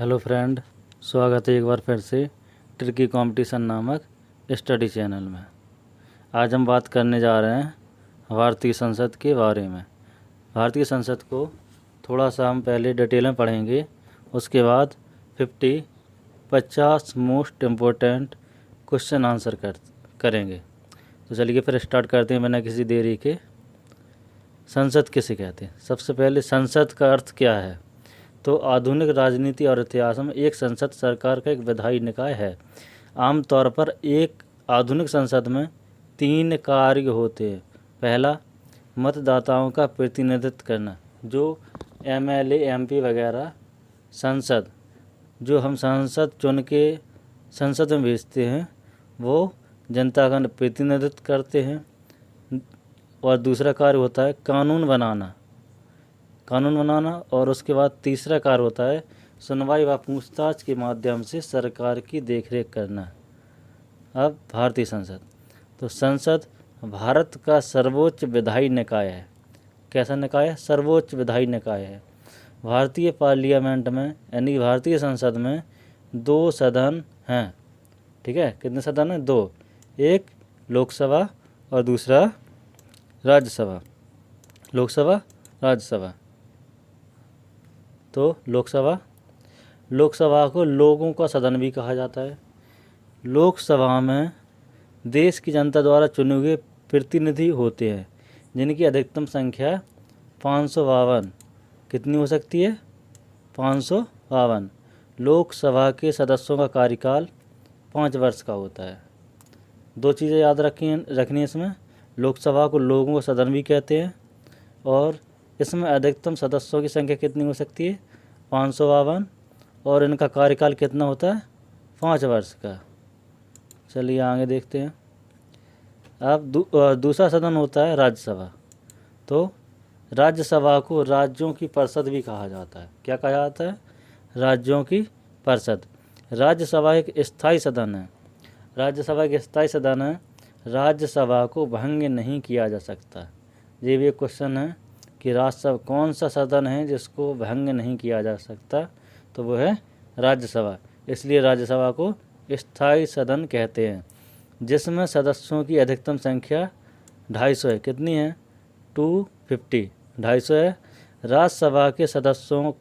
Hello friend, स्वागत है एक बार फिर से ट्रिकी कंपटीशन नामक स्टडी चैनल में। आज हम बात करने जा रहे हैं भारतीय संसद के बारे में। भारतीय संसद को थोड़ा सा हम पहले डिटेल में पढ़ेंगे, उसके बाद 50 मोस्ट इम्पोर्टेंट क्वेश्चन आंसर करेंगे। तो चलिए फिर स्टार्ट करते हैं बिना किसी देरी के। संसद किसे कहते हैं? सबसे पहले संसद का अर्थ क्या है? तो आधुनिक राजनीति और इतिहास में एक संसद सरकार का एक विधायी निकाय है। आमतौर पर एक आधुनिक संसद में 3 कार्य होते हैं। पहला, मतदाताओं का प्रतिनिधित्व करना, जो एमएलए एमपी वगैरह संसद जो हम संसद चुन के संसद में भेजते हैं, वो जनता का प्रतिनिधित्व करते हैं। और दूसरा कार्य होता है कानून बनाना, और उसके बाद तीसरा कार्य होता है सुनवाई व पूछताछ के माध्यम से सरकार की देखरेख करना। अब भारतीय संसद, तो संसद भारत का सर्वोच्च विधायी निकाय है। कैसा निकाय है? सर्वोच्च विधायी निकाय है। भारतीय पार्लियामेंट में यानी भारतीय संसद में 2 सदन हैं। ठीक है, कितने सदन हैं? 2, एक लोकसभा और दूसरा राज्यसभा। लोकसभा, राज्यसभा। तो लोकसभा को लोगों का सदन भी कहा जाता है। लोकसभा में देश की जनता द्वारा चुने हुए प्रतिनिधि होते हैं, जिनकी अधिकतम संख्या 552। कितनी हो सकती है? 552। लोकसभा के सदस्यों का कार्यकाल 5 वर्ष का होता है। 2 चीज़ें याद रखनी इसमें। लोकसभा को लोगों का सदन भी कहते हैं, और इसमें अधिकतम सदस्यों की संख्या कितनी हो सकती है? 552। और इनका कार्यकाल कितना होता है? 5 वर्ष का। चलिए आगे देखते हैं। अब दूसरा सदन होता है राज्यसभा। तो राज्यसभा को राज्यों की परिषद भी कहा जाता है। क्या कहा जाता है? राज्यों की परिषद। राज्यसभा एक स्थायी सदन है। राज्यसभा को भंग नहीं किया जा सकता। ये भी एक क्वेश्चन है कि राज्यसभा कौन सा सदन है जिसको भंग नहीं किया जा सकता? तो वो है राज्यसभा। इसलिए राज्यसभा को स्थायी सदन कहते हैं, जिसमें सदस्यों की अधिकतम संख्या 250 है। कितनी है? 250, 250 है। राज्यसभा के सदस्यों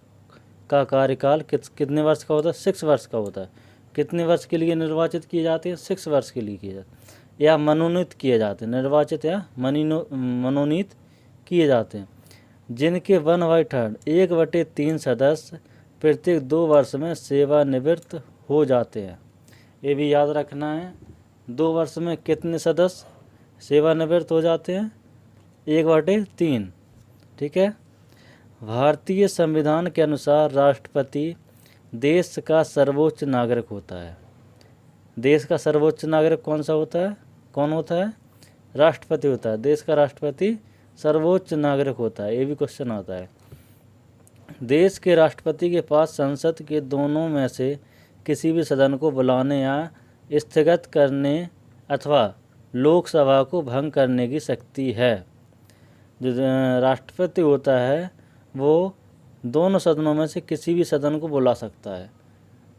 का कार्यकाल कितने वर्ष का होता है? 6 वर्ष का होता है। कितने वर्ष के लिए निर्वाचित किए जाते हैं? 6 वर्ष के लिए किए जाते हैं, या मनोनीत किए जाते हैं। निर्वाचित या मनोनीत किए जाते हैं, जिनके 1/3 1/3 सदस्य प्रत्येक 2 वर्ष में सेवानिवृत्त हो जाते हैं। ये भी याद रखना है। 2 वर्ष में कितने सदस्य सेवानिवृत्त हो जाते हैं? 1/3। ठीक है। भारतीय संविधान के अनुसार राष्ट्रपति देश का सर्वोच्च नागरिक होता है। देश का सर्वोच्च नागरिक कौन होता है? राष्ट्रपति होता है। देश का राष्ट्रपति सर्वोच्च नागरिक होता है। ये भी क्वेश्चन आता है। देश के राष्ट्रपति के पास संसद के दोनों में से किसी भी सदन को बुलाने या स्थगित करने अथवा लोकसभा को भंग करने की शक्ति है। जो राष्ट्रपति होता है वो दोनों सदनों में से किसी भी सदन को बुला सकता है,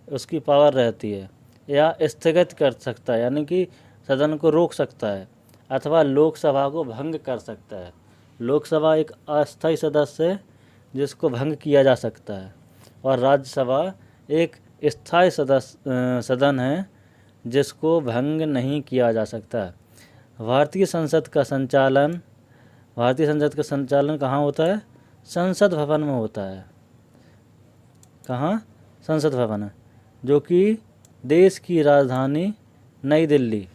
उसकी पावर रहती है, या स्थगित कर सकता है यानी कि सदन को रोक सकता है, अथवा लोकसभा को भंग कर सकता है। लोकसभा एक अस्थायी सदस्य है जिसको भंग किया जा सकता है, और राज्यसभा एक स्थायी सदन है जिसको भंग नहीं किया जा सकता। भारतीय संसद का संचालन कहाँ होता है? संसद भवन में होता है। कहाँ? संसद भवन है, जो कि देश की राजधानी नई दिल्ली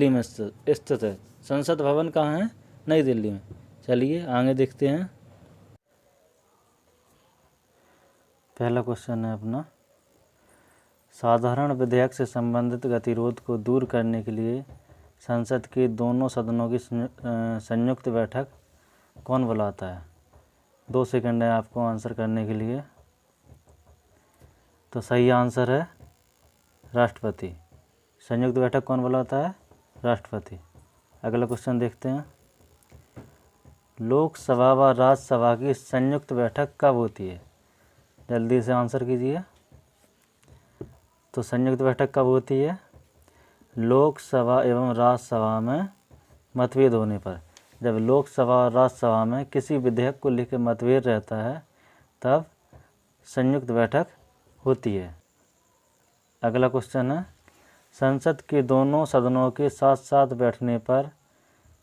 में स्थित है। संसद भवन कहाँ है? नई दिल्ली में। चलिए आगे देखते हैं। पहला क्वेश्चन है अपना, साधारण विधेयक से संबंधित गतिरोध को दूर करने के लिए संसद के दोनों सदनों की संयुक्त बैठक कौन बुलाता है? 2 सेकंड है आपको आंसर करने के लिए। तो सही आंसर है राष्ट्रपति। संयुक्त बैठक कौन बुलाता है? राष्ट्रपति। अगला क्वेश्चन देखते हैं। लोकसभा व राज्यसभा की संयुक्त बैठक कब होती है? जल्दी से आंसर कीजिए। तो संयुक्त बैठक कब होती है? लोकसभा एवं राज्यसभा में मतभेद होने पर। जब लोकसभा और राज्यसभा में किसी विधेयक को लेकर मतभेद रहता है तब संयुक्त बैठक होती है। अगला क्वेश्चन है, संसद के दोनों सदनों के साथ साथ बैठने पर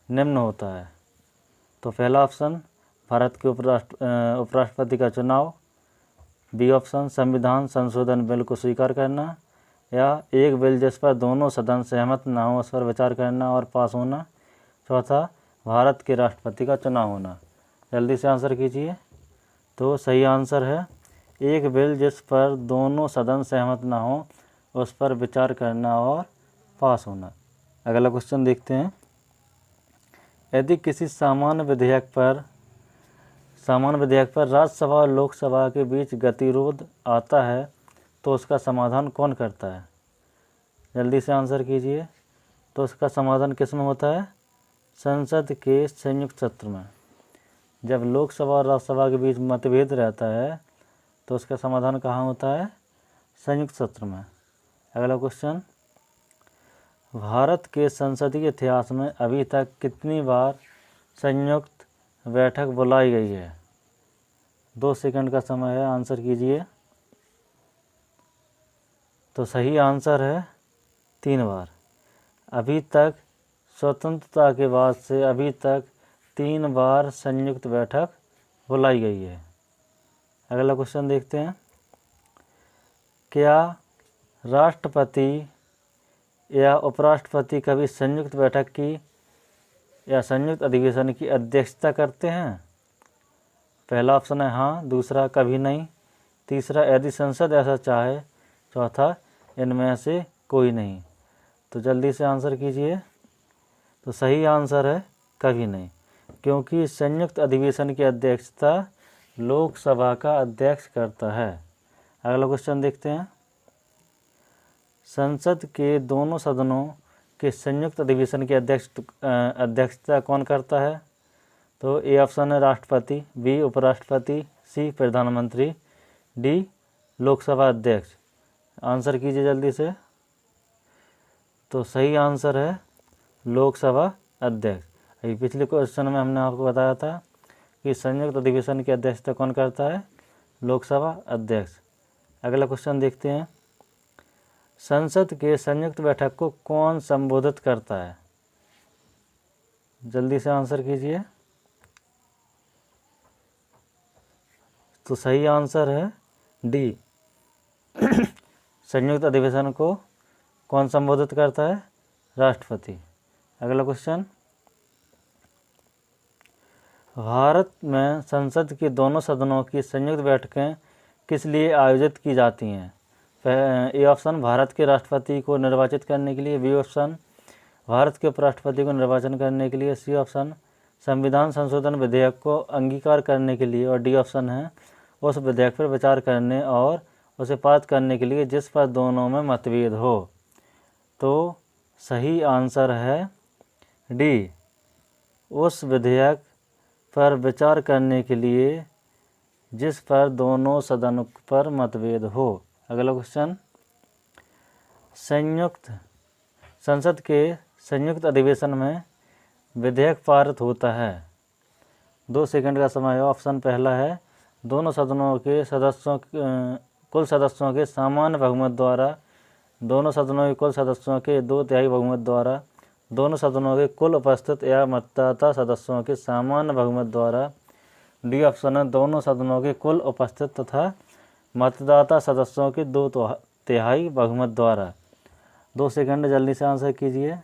निम्न होता है। तो पहला ऑप्शन भारत के उपराष्ट्रपति का चुनाव, बी ऑप्शन संविधान संशोधन बिल को स्वीकार करना, या एक बिल जिस पर दोनों सदन सहमत न हो उस पर विचार करना और पास होना, चौथा भारत के राष्ट्रपति का चुनाव होना। जल्दी से आंसर कीजिए। तो सही आंसर है एक बिल जिस पर दोनों सदन सहमत न हो उस पर विचार करना और पास होना। अगला क्वेश्चन देखते हैं, यदि किसी सामान्य विधेयक पर राज्यसभा और लोकसभा के बीच गतिरोध आता है तो उसका समाधान कौन करता है? जल्दी से आंसर कीजिए। तो उसका समाधान किस में होता है? संसद के संयुक्त सत्र में। जब लोकसभा और राज्यसभा के बीच मतभेद रहता है तो उसका समाधान कहाँ होता है? संयुक्त सत्र में। अगला क्वेश्चन, भारत के संसदीय इतिहास में अभी तक कितनी बार संयुक्त बैठक बुलाई गई है? 2 सेकंड का समय है, आंसर कीजिए। तो सही आंसर है 3 बार। अभी तक स्वतंत्रता के बाद से अभी तक 3 बार संयुक्त बैठक बुलाई गई है। अगला क्वेश्चन देखते हैं, क्या राष्ट्रपति या उपराष्ट्रपति कभी संयुक्त बैठक की या संयुक्त अधिवेशन की अध्यक्षता करते हैं? पहला ऑप्शन है हाँ, दूसरा कभी नहीं, तीसरा यदि संसद ऐसा चाहे, चौथा इनमें से कोई नहीं। तो जल्दी से आंसर कीजिए। तो सही आंसर है कभी नहीं, क्योंकि संयुक्त अधिवेशन की अध्यक्षता लोकसभा का अध्यक्ष करता है। अगला क्वेश्चन देखते हैं, संसद के दोनों सदनों के संयुक्त अधिवेशन की अध्यक्षता कौन करता है? तो ए ऑप्शन है राष्ट्रपति, बी उपराष्ट्रपति, सी प्रधानमंत्री, डी लोकसभा अध्यक्ष। आंसर कीजिए जल्दी से। तो सही आंसर है लोकसभा अध्यक्ष। अभी पिछले क्वेश्चन में हमने आपको बताया था कि संयुक्त अधिवेशन की अध्यक्षता कौन करता है? लोकसभा अध्यक्ष। अगला क्वेश्चन देखते हैं, संसद के संयुक्त बैठक को कौन संबोधित करता है? जल्दी से आंसर कीजिए। तो सही आंसर है डी, संयुक्त अधिवेशन को कौन संबोधित करता है? राष्ट्रपति। अगला क्वेश्चन, भारत में संसद के दोनों सदनों की संयुक्त बैठकें किस लिए आयोजित की जाती हैं? ए ऑप्शन भारत के राष्ट्रपति को निर्वाचित करने के लिए, बी ऑप्शन भारत के उपराष्ट्रपति को निर्वाचन करने के लिए, सी ऑप्शन संविधान संशोधन विधेयक को अंगीकार करने के लिए, और डी ऑप्शन है उस विधेयक पर विचार करने और उसे पारित करने के लिए जिस पर दोनों में मतभेद हो। तो सही आंसर है डी, उस विधेयक पर विचार करने के लिए जिस पर दोनों सदनों पर मतभेद हो। अगला क्वेश्चन, संसद के संयुक्त अधिवेशन में विधेयक पारित होता है। 2 सेकंड का समय है। ऑप्शन पहला है दोनों सदनों के कुल सदस्यों के सामान्य बहुमत द्वारा, दोनों सदनों के कुल सदस्यों के 2/3 बहुमत द्वारा, दोनों सदनों के कुल उपस्थित या मतदाता सदस्यों के सामान्य बहुमत द्वारा, डी ऑप्शन है दोनों सदनों के कुल उपस्थित तथा मतदाता सदस्यों के 2/3 बहुमत द्वारा। 2 सेकंड जल्दी से आंसर कीजिए।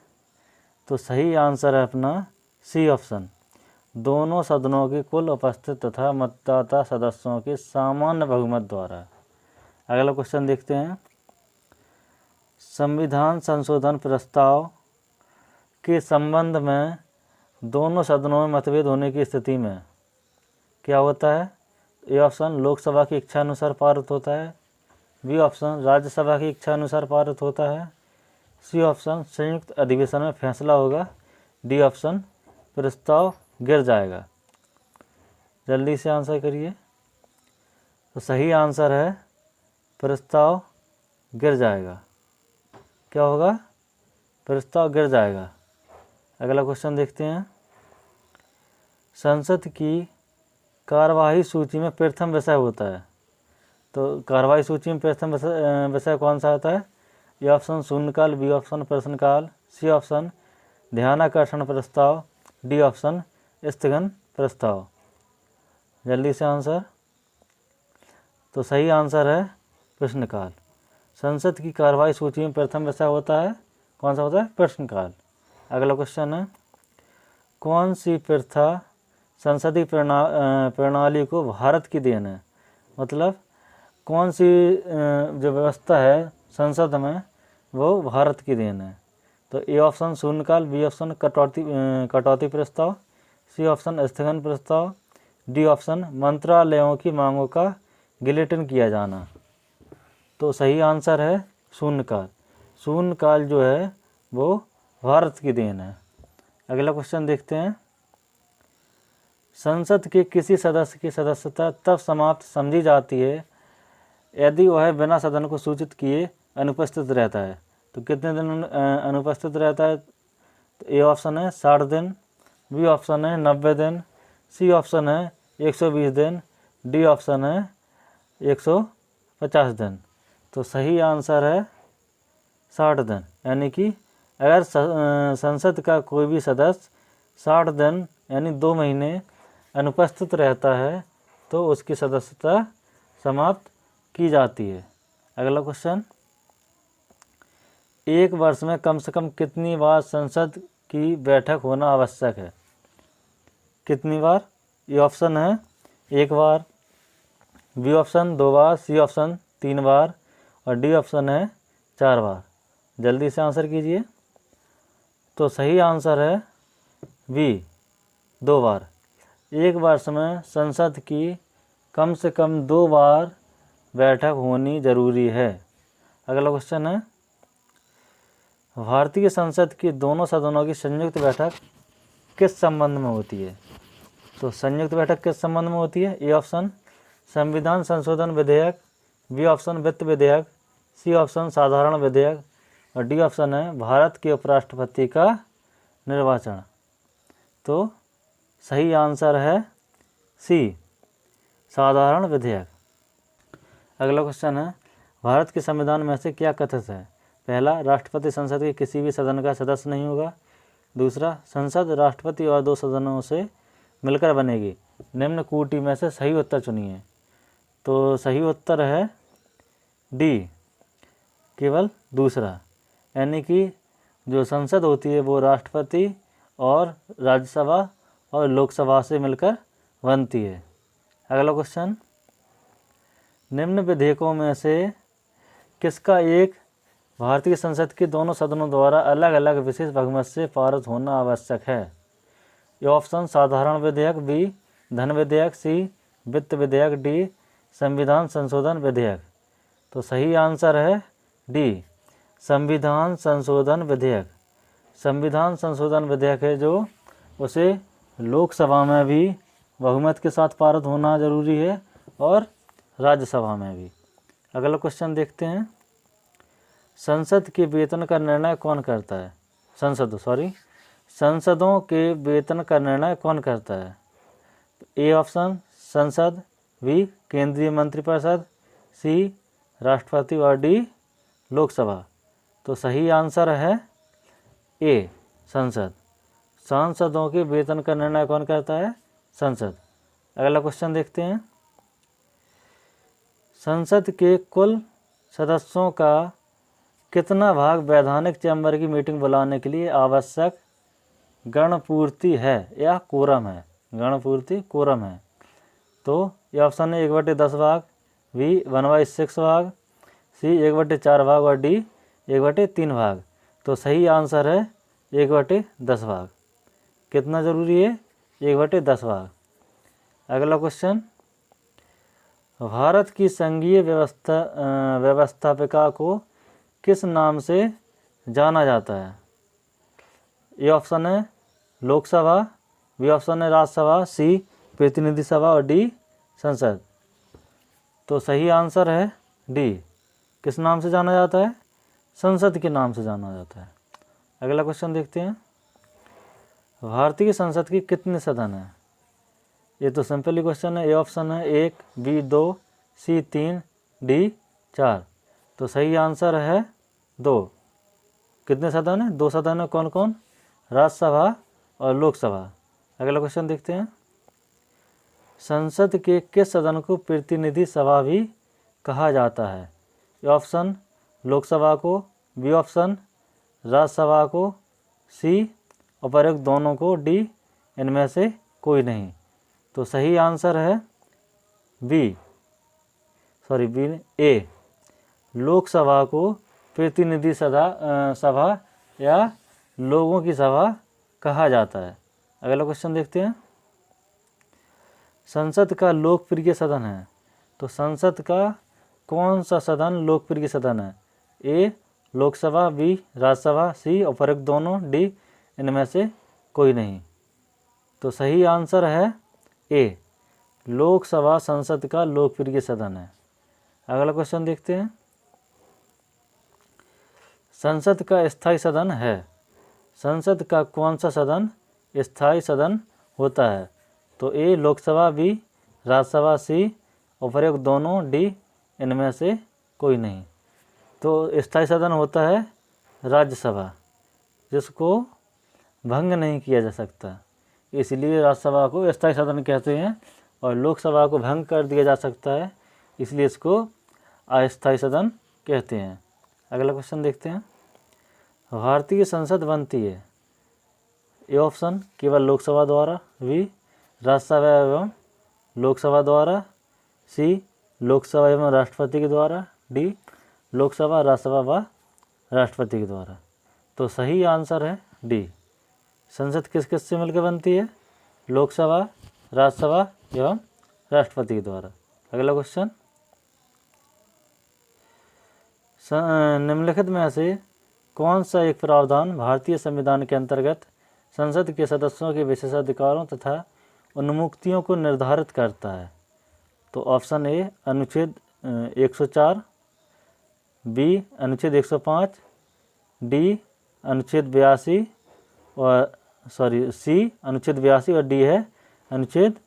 तो सही आंसर है अपना सी ऑप्शन, दोनों सदनों के कुल उपस्थित तथा मतदाता सदस्यों के सामान्य बहुमत द्वारा। अगला क्वेश्चन देखते हैं, संविधान संशोधन प्रस्ताव के संबंध में दोनों सदनों में मतभेद होने की स्थिति में क्या होता है? ए ऑप्शन लोकसभा की इच्छा अनुसार पारित होता है, बी ऑप्शन राज्यसभा की इच्छा अनुसार पारित होता है, सी ऑप्शन संयुक्त अधिवेशन में फैसला होगा, डी ऑप्शन प्रस्ताव गिर जाएगा। जल्दी से आंसर करिए। तो सही आंसर है प्रस्ताव गिर जाएगा। क्या होगा? प्रस्ताव गिर जाएगा। अगला क्वेश्चन देखते हैं। संसद की कार्यवाही सूची में प्रथम विषय होता है। तो कार्यवाही सूची में प्रथम विषय कौन सा होता है? ए ऑप्शन शून्यकाल, बी ऑप्शन प्रश्नकाल, सी ऑप्शन ध्यानाकर्षण प्रस्ताव, डी ऑप्शन स्थगन प्रस्ताव। जल्दी से आंसर। तो सही आंसर है प्रश्नकाल। संसद की कार्यवाही सूची में प्रथम विषय होता है, कौन सा होता है? प्रश्नकाल। अगला क्वेश्चन है, कौन सी प्रथा संसदीय प्रणाली को भारत की देन है? मतलब कौन सी जो व्यवस्था है संसद में वो भारत की देन है? तो ए ऑप्शन शून्यकाल, बी ऑप्शन कटौती प्रस्ताव, सी ऑप्शन स्थगन प्रस्ताव, डी ऑप्शन मंत्रालयों की मांगों का गिलेटिन किया जाना। तो सही आंसर है शून्यकाल। शून्यकाल जो है वो भारत की देन है। अगला क्वेश्चन देखते हैं। संसद के किसी सदस्य की सदस्यता तब समाप्त समझी जाती है यदि वह बिना सदन को सूचित किए अनुपस्थित रहता है। तो कितने दिन अनुपस्थित रहता है? तो ए ऑप्शन है 60 दिन, बी ऑप्शन है 90 दिन, सी ऑप्शन है 120 दिन, डी ऑप्शन है 150 दिन। तो सही आंसर है 60 दिन। यानी कि अगर संसद का कोई भी सदस्य 60 दिन यानी 2 महीने अनुपस्थित रहता है तो उसकी सदस्यता समाप्त की जाती है। अगला क्वेश्चन, एक वर्ष में कम से कम कितनी बार संसद की बैठक होना आवश्यक है? कितनी बार? ये ऑप्शन है 1 बार, बी ऑप्शन 2 बार, सी ऑप्शन 3 बार और डी ऑप्शन है 4 बार। जल्दी से आंसर कीजिए। तो सही आंसर है बी 2 बार। एक वर्ष में संसद की कम से कम 2 बार बैठक होनी जरूरी है। अगला क्वेश्चन है, भारतीय संसद की दोनों सदनों की संयुक्त बैठक किस संबंध में होती है? तो संयुक्त बैठक किस संबंध में होती है? ए ऑप्शन संविधान संशोधन विधेयक, बी ऑप्शन वित्त विधेयक, सी ऑप्शन साधारण विधेयक और डी ऑप्शन है भारत के उपराष्ट्रपति का निर्वाचन। तो सही आंसर है सी साधारण विधेयक। अगला क्वेश्चन है, भारत के संविधान में से क्या कथित है? पहला, राष्ट्रपति संसद के किसी भी सदन का सदस्य नहीं होगा। दूसरा, संसद राष्ट्रपति और 2 सदनों से मिलकर बनेगी। निम्न कोटि में से सही उत्तर चुनिए। तो सही उत्तर है डी, केवल दूसरा। यानी कि जो संसद होती है वो राष्ट्रपति और राज्यसभा और लोकसभा से मिलकर बनती है। अगला क्वेश्चन, निम्न विधेयकों में से किसका एक भारतीय संसद के दोनों सदनों द्वारा अलग अलग विशेष बहुमत से पारित होना आवश्यक है? ये ऑप्शन साधारण विधेयक, बी धन विधेयक, सी वित्त विधेयक, डी संविधान संशोधन विधेयक। तो सही आंसर है डी संविधान संशोधन विधेयक। संविधान संशोधन विधेयक है जो उसे लोकसभा में भी बहुमत के साथ पारित होना जरूरी है और राज्यसभा में भी। अगला क्वेश्चन देखते हैं, संसद के वेतन का निर्णय कौन करता है? संसदों के वेतन का निर्णय कौन करता है? ए ऑप्शन संसद, बी केंद्रीय मंत्रिपरिषद, सी राष्ट्रपति और डी लोकसभा। तो सही आंसर है ए संसद। सांसदों के वेतन का निर्णय कौन करता है? संसद। अगला क्वेश्चन देखते हैं, संसद के कुल सदस्यों का कितना भाग वैधानिक चैम्बर की मीटिंग बुलाने के लिए आवश्यक गणपूर्ति है या कोरम है? गणपूर्ति कोरम है। तो ये ऑप्शन है 1/10 भाग, बी 1/6 भाग, सी 1/4 भाग और डी 1/3 भाग। तो सही आंसर है 1/10 भाग। कितना जरूरी है? 1/10 भाग। अगला क्वेश्चन, भारत की संघीय व्यवस्थापिका को किस नाम से जाना जाता है? ये ऑप्शन है लोकसभा, बी ऑप्शन है राज्यसभा, सी प्रतिनिधि सभा और डी संसद। तो सही आंसर है डी किस नाम से जाना जाता है? संसद के नाम से जाना जाता है। अगला क्वेश्चन देखते हैं, भारतीय संसद की कितने सदन हैं? ये तो सिंपल ही क्वेश्चन है। ए ऑप्शन है 1, बी 2, सी 3, डी 4। तो सही आंसर है 2। कितने सदन हैं? 2 सदन है। कौन कौन? राज्यसभा और लोकसभा। अगला क्वेश्चन देखते हैं, संसद के किस सदन को प्रतिनिधि सभा भी कहा जाता है? ए ऑप्शन लोकसभा को, बी ऑप्शन राज्यसभा को, सी उपर्युक्त दोनों को, डी इनमें से कोई नहीं। तो सही आंसर है बी ए, लोकसभा को प्रतिनिधि सभा या लोगों की सभा कहा जाता है। अगला क्वेश्चन देखते हैं, संसद का लोकप्रिय सदन है। तो संसद का कौन सा सदन लोकप्रिय सदन है? ए लोकसभा, बी राज्यसभा, सी उपर्युक्त दोनों, डी इनमें से कोई नहीं। तो सही आंसर है ए, लोकसभा संसद का लोकप्रिय सदन है। अगला क्वेश्चन देखते हैं, संसद का स्थायी सदन है। संसद का कौन सा सदन स्थायी सदन होता है? तो ए लोकसभा, बी राज्यसभा, सी उपर्युक्त दोनों, डी इनमें से कोई नहीं। तो स्थायी सदन होता है राज्यसभा, जिसको भंग नहीं किया जा सकता, इसलिए राज्यसभा को स्थायी सदन कहते हैं। और लोकसभा को भंग कर दिया जा सकता है, इसलिए इसको अस्थायी सदन कहते हैं। अगला क्वेश्चन देखते हैं, भारतीय संसद बनती है। ए ऑप्शन केवल लोकसभा द्वारा, बी राज्यसभा एवं लोकसभा द्वारा, सी लोकसभा एवं राष्ट्रपति के द्वारा, डी लोकसभा राज्यसभा व राष्ट्रपति के द्वारा। तो सही आंसर है डी, संसद किस किस से मिलकर बनती है? लोकसभा, राज्यसभा एवं राष्ट्रपति के द्वारा। अगला क्वेश्चन, निम्नलिखित में से कौन सा एक प्रावधान भारतीय संविधान के अंतर्गत संसद के सदस्यों के विशेषाधिकारों तथा उन्मुक्तियों को निर्धारित करता है? तो ऑप्शन ए अनुच्छेद 104, बी अनुच्छेद 105, डी अनुच्छेद 82 और सी अनुच्छेद 82 और डी है अनुच्छेद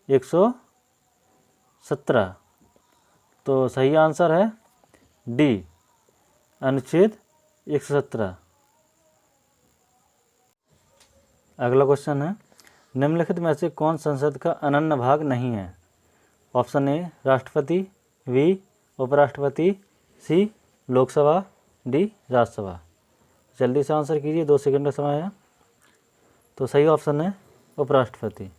117। तो सही आंसर है डी, अनुच्छेद 117। अगला क्वेश्चन है, निम्नलिखित में से कौन संसद का अनन्य भाग नहीं है? ऑप्शन ए राष्ट्रपति, बी उपराष्ट्रपति, सी लोकसभा, डी राज्यसभा। जल्दी से आंसर कीजिए, 2 सेकंड का समय है। तो सही ऑप्शन है उपराष्ट्रपति।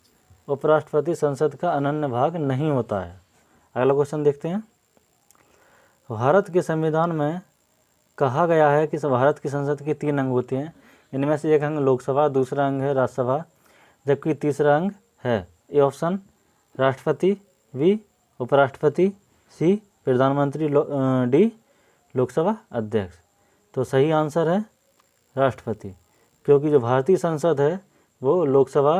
उपराष्ट्रपति संसद का अनन्य भाग नहीं होता है। अगला क्वेश्चन देखते हैं, भारत के संविधान में कहा गया है कि भारत की संसद के 3 अंग होते हैं। इनमें से एक अंग लोकसभा, दूसरा अंग है राज्यसभा, जबकि तीसरा अंग है ए ऑप्शन राष्ट्रपति, बी उपराष्ट्रपति, सी प्रधानमंत्री, डी लोकसभा अध्यक्ष। तो सही आंसर है राष्ट्रपति, क्योंकि जो भारतीय संसद है वो लोकसभा,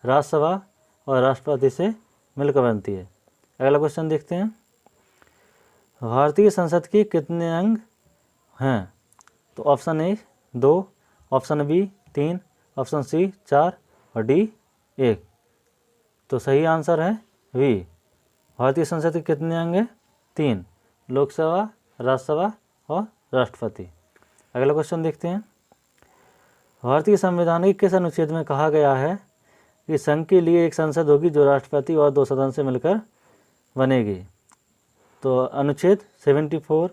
राज्यसभा और राष्ट्रपति से मिलकर बनती है। अगला क्वेश्चन देखते हैं, भारतीय संसद के कितने अंग हैं? तो option A 2, option B 3, option C 4 और डी 1। तो सही आंसर है बी, भारतीय संसद के कितने अंग हैं? 3, लोकसभा, राज्यसभा और राष्ट्रपति। अगला क्वेश्चन देखते हैं, भारतीय संविधान के किस अनुच्छेद में कहा गया है कि संघ के लिए एक संसद होगी जो राष्ट्रपति और 2 सदन से मिलकर बनेगी? तो अनुच्छेद 74,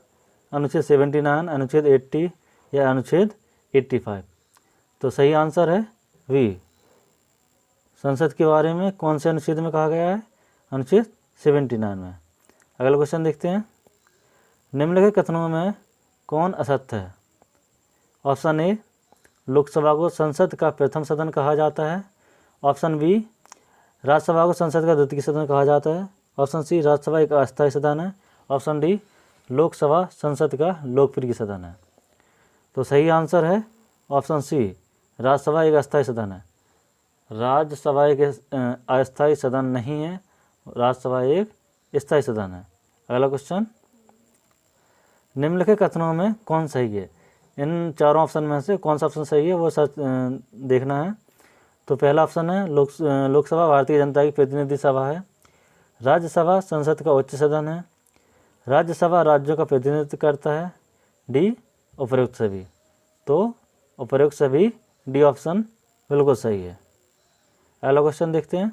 अनुच्छेद 79, अनुच्छेद 80 या अनुच्छेद 85। तो सही आंसर है वी, संसद के बारे में कौन से अनुच्छेद में कहा गया है? अनुच्छेद 79 में। अगला क्वेश्चन देखते हैं, निम्नलिखित कथनों में कौन असत्य है? ऑप्शन ए लोकसभा को संसद का प्रथम सदन कहा जाता है, ऑप्शन बी राज्यसभा को संसद का द्वितीय सदन कहा जाता है, ऑप्शन सी राज्यसभा एक अस्थायी सदन है, ऑप्शन डी लोकसभा संसद का लोकप्रिय सदन है। तो सही आंसर है ऑप्शन सी, राज्यसभा एक अस्थायी सदन है। राज्यसभा एक अस्थायी सदन नहीं है, राज्यसभा एक स्थायी सदन है। अगला क्वेश्चन, निम्नलिखित कथनों में कौन सही है? इन चारों ऑप्शन में से कौन सा ऑप्शन सही है वो सच देखना है। तो पहला ऑप्शन है लोकसभा भारतीय जनता की प्रतिनिधि सभा है। राज्यसभा संसद का उच्च सदन है। राज्यसभा राज्यों का प्रतिनिधित्व करता है। डी उपरोक्त सभी। तो उपरोक्त सभी डी ऑप्शन बिल्कुल सही है। अगला क्वेश्चन देखते हैं।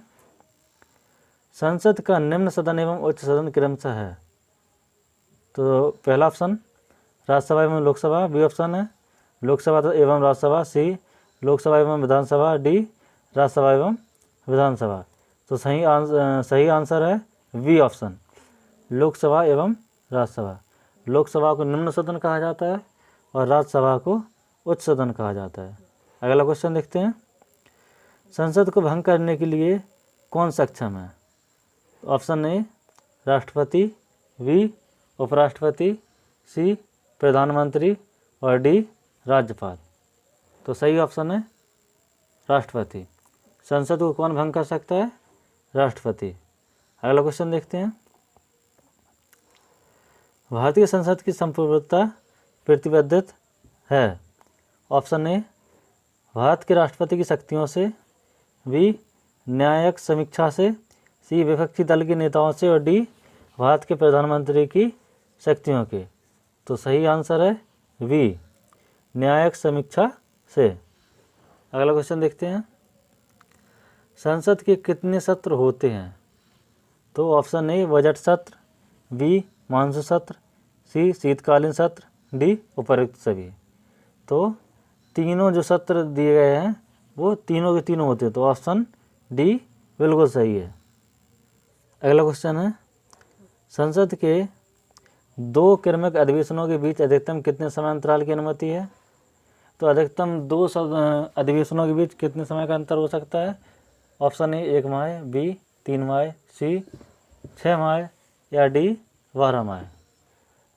संसद का निम्न सदन एवं उच्च सदन क्रमशः है। तो पहला ऑप्शन राज्यसभा एवं लोकसभा, बी ऑप्शन है लोकसभा एवं राज्यसभा, सी लोकसभा एवं विधानसभा, डी राज्यसभा एवं विधानसभा। तो सही आंसर है बी ऑप्शन लोकसभा एवं राज्यसभा। लोकसभा को निम्न सदन कहा जाता है और राज्यसभा को उच्च सदन कहा जाता है। अगला क्वेश्चन देखते हैं। संसद को भंग करने के लिए कौन सक्षम है? ऑप्शन ए राष्ट्रपति, बी उपराष्ट्रपति, सी प्रधानमंत्री और डी राज्यपाल। तो सही ऑप्शन है राष्ट्रपति। संसद को कौन भंग कर सकता है? राष्ट्रपति। अगला क्वेश्चन देखते हैं। भारतीय संसद की संप्रभुता प्रतिबद्ध है। ऑप्शन ए भारत के राष्ट्रपति की शक्तियों से, बी न्यायिक समीक्षा से, सी विपक्षी दल के नेताओं से और डी भारत के प्रधानमंत्री की शक्तियों के। तो सही आंसर है बी न्यायिक समीक्षा से। अगला क्वेश्चन देखते हैं। संसद के कितने सत्र होते हैं? तो ऑप्शन ए बजट सत्र, बी मानसून सत्र, सी शीतकालीन सत्र, डी उपरोक्त सभी। तो तीनों जो सत्र दिए गए हैं वो तीनों के तीनों होते हैं। तो ऑप्शन डी बिल्कुल सही है। अगला क्वेश्चन है। संसद के दो क्रमिक अधिवेशनों के बीच अधिकतम कितने समय अंतराल की अनुमति है? तो अधिकतम दो अधिवेशनों के बीच कितने समय का अंतर हो सकता है? ऑप्शन ए 1 माह, बी 3 माह, सी 6 माह या डी 12 माह।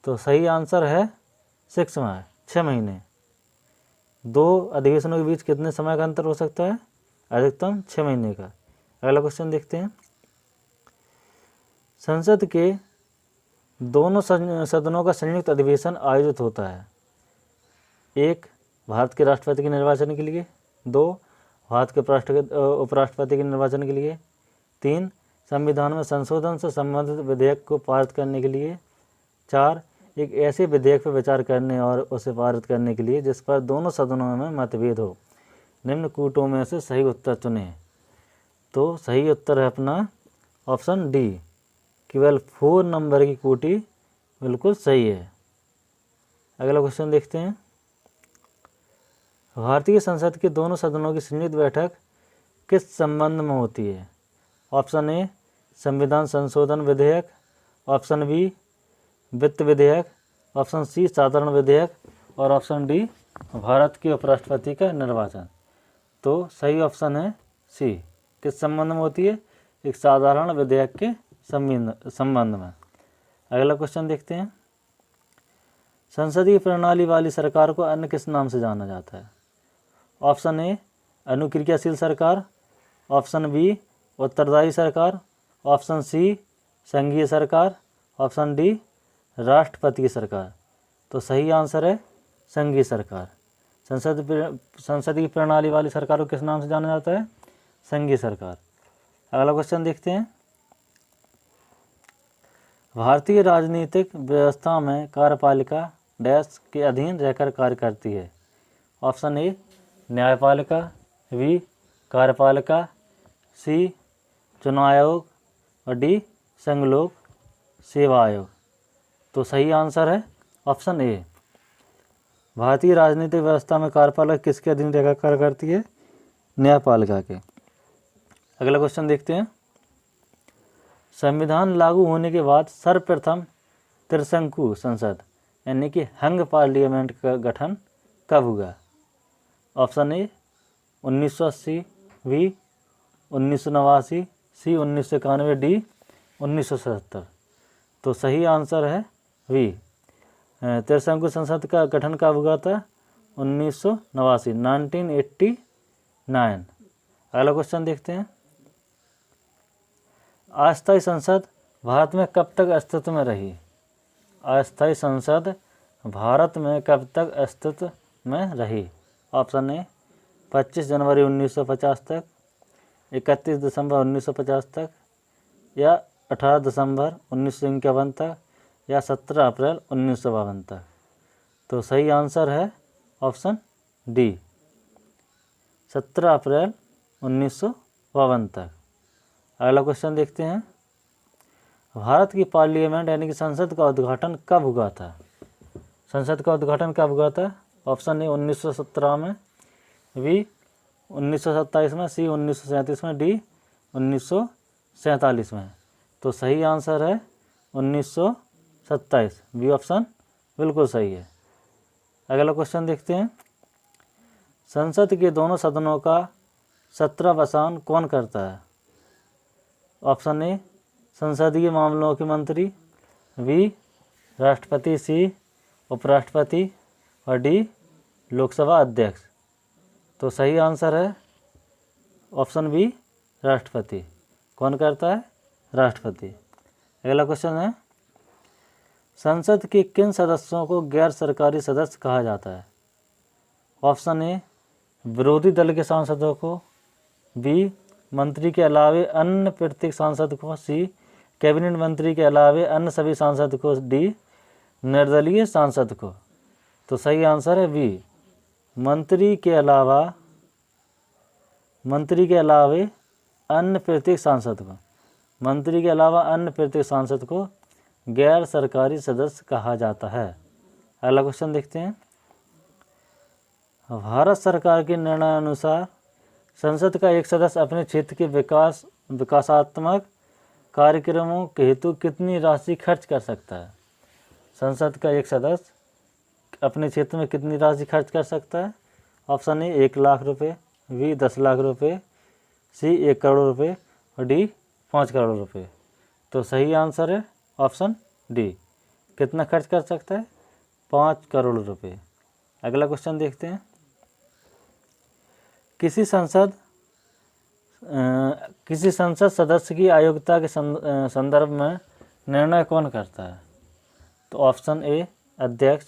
तो सही आंसर है 6 माह, 6 महीने। दो अधिवेशनों के बीच कितने समय का अंतर हो सकता है? अधिकतम 6 महीने का। अगला क्वेश्चन देखते हैं। संसद के दोनों सदनों का संयुक्त अधिवेशन आयोजित होता है। 1 भारत के राष्ट्रपति के निर्वाचन के लिए, 2 भारत के उपराष्ट्रपति के निर्वाचन के लिए, 3 संविधान में संशोधन से संबंधित विधेयक को पारित करने के लिए, 4 एक ऐसे विधेयक पर विचार करने और उसे पारित करने के लिए जिस पर दोनों सदनों में मतभेद हो। निम्न कूटों में से सही उत्तर चुनें। तो सही उत्तर है अपना ऑप्शन डी केवल 4 नंबर की कोटी बिल्कुल सही है। अगला क्वेश्चन देखते हैं। भारतीय संसद के दोनों सदनों की संयुक्त बैठक किस संबंध में होती है? ऑप्शन ए संविधान संशोधन विधेयक, ऑप्शन बी वित्त विधेयक, ऑप्शन सी साधारण विधेयक और ऑप्शन डी भारत के उपराष्ट्रपति का निर्वाचन। तो सही ऑप्शन है सी किस संबंध में होती है? एक साधारण विधेयक के संबंध में। अगला क्वेश्चन देखते हैं। संसदीय प्रणाली वाली सरकार को अन्य किस नाम से जाना जाता है? ऑप्शन ए अनुक्रियाशील सरकार, ऑप्शन बी उत्तरदायी सरकार, ऑप्शन सी संघीय सरकार, ऑप्शन डी राष्ट्रपति की सरकार। तो सही आंसर है संघीय सरकार। संसदीय प्रणाली वाली सरकार को किस नाम से जाना जाता है? संघीय सरकार। अगला क्वेश्चन देखते हैं। भारतीय राजनीतिक व्यवस्था में कार्यपालिका डैश के अधीन रहकर कार्य करती है। ऑप्शन ए न्यायपालिका, बी कार्यपालिका, सी चुनाव आयोग और डी संघ लोक सेवा आयोग। तो सही आंसर है ऑप्शन ए। भारतीय राजनीतिक व्यवस्था में कार्यपालिका किसके अधीन रहकर कार्य करती है? न्यायपालिका के। अगला क्वेश्चन देखते हैं। संविधान लागू होने के बाद सर्वप्रथम त्रिशंकु संसद यानी कि हंग पार्लियामेंट का गठन कब हुआ? Option A 1980, B 1989, C 1991, D 1977। तो सही आंसर है बी त्रिशंकु संसद का गठन कब हुआ था? 1989, 1989। अगला क्वेश्चन देखते हैं। अस्थायी संसद भारत में कब तक अस्तित्व में रही? अस्थायी संसद भारत में कब तक अस्तित्व में रही? ऑप्शन ए 25 जनवरी 1950 तक, 31 दिसंबर 1950 तक, या 18 दिसंबर 1951 तक, या 17 अप्रैल 1952 तक। तो सही आंसर है ऑप्शन डी, 17 अप्रैल 1952 तक। अगला क्वेश्चन देखते हैं। भारत की पार्लियामेंट यानी कि संसद का उद्घाटन कब हुआ था? संसद का उद्घाटन कब हुआ था? ऑप्शन ए 1917 में, बी 1927 में, सी 1937 में, डी 1947 में। तो सही आंसर है 1927, बी ऑप्शन बिल्कुल सही है। अगला क्वेश्चन देखते हैं। संसद के दोनों सदनों का सत्रावसान कौन करता है? ऑप्शन ए संसदीय मामलों के मंत्री, बी राष्ट्रपति, सी उपराष्ट्रपति, और डी लोकसभा अध्यक्ष। तो सही आंसर है ऑप्शन बी राष्ट्रपति। कौन करता है? राष्ट्रपति। अगला क्वेश्चन है। संसद के किन सदस्यों को गैर सरकारी सदस्य कहा जाता है? ऑप्शन ए विरोधी दल के सांसदों को, बी मंत्री के अलावे अन्य प्रत्येक सांसद को, सी कैबिनेट मंत्री के अलावे अन्य सभी सांसद को, डी निर्दलीय सांसद को। तो सही आंसर है बी मंत्री के अलावे अन्य प्रत्येक सांसद को, मंत्री के अलावा अन्य प्रत्येक सांसद को गैर सरकारी सदस्य कहा जाता है। अगला क्वेश्चन देखते हैं। भारत सरकार के निर्णयानुसार संसद का एक सदस्य अपने क्षेत्र के विकासात्मक कार्यक्रमों के हेतु कितनी राशि खर्च कर सकता है? संसद का एक सदस्य अपने क्षेत्र में कितनी राशि खर्च कर सकता है? ऑप्शन ए 1 लाख रुपये, बी 10 लाख रुपये, सी 1 करोड़ रुपये, और डी 5 करोड़ रुपये। तो सही आंसर है ऑप्शन डी, कितना खर्च कर सकता है? 5 करोड़ रुपये। अगला क्वेश्चन देखते हैं। किसी संसद सदस्य की अयोग्यता के संदर्भ में निर्णय कौन करता है? तो ऑप्शन ए अध्यक्ष,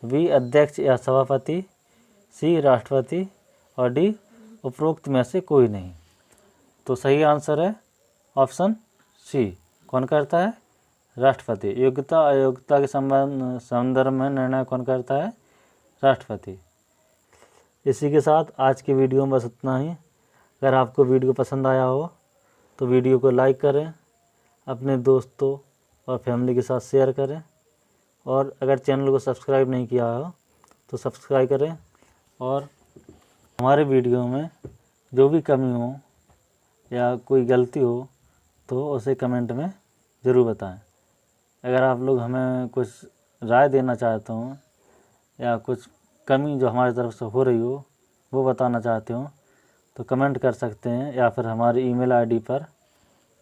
बी अध्यक्ष या सभापति, सी राष्ट्रपति, और डी उपरोक्त में से कोई नहीं। तो सही आंसर है ऑप्शन सी। कौन करता है? राष्ट्रपति। योग्यता अयोग्यता के संदर्भ में निर्णय कौन करता है? राष्ट्रपति। इसी के साथ आज की वीडियो में बस इतना ही। अगर आपको वीडियो पसंद आया हो तो वीडियो को लाइक करें, अपने दोस्तों और फैमिली के साथ शेयर करें, और अगर चैनल को सब्सक्राइब नहीं किया हो तो सब्सक्राइब करें, और हमारे वीडियो में जो भी कमी हो या कोई गलती हो तो उसे कमेंट में ज़रूर बताएं। अगर आप लोग हमें कुछ राय देना चाहते हो या कुछ कमी जो हमारी तरफ से हो रही हो वो बताना चाहते हो तो कमेंट कर सकते हैं, या फिर हमारी ईमेल आईडी पर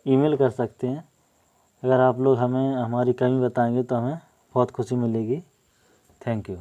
ईमेल कर सकते हैं। अगर आप लोग हमें हमारी कमी बताएंगे तो हमें बहुत खुशी मिलेगी। Thank you.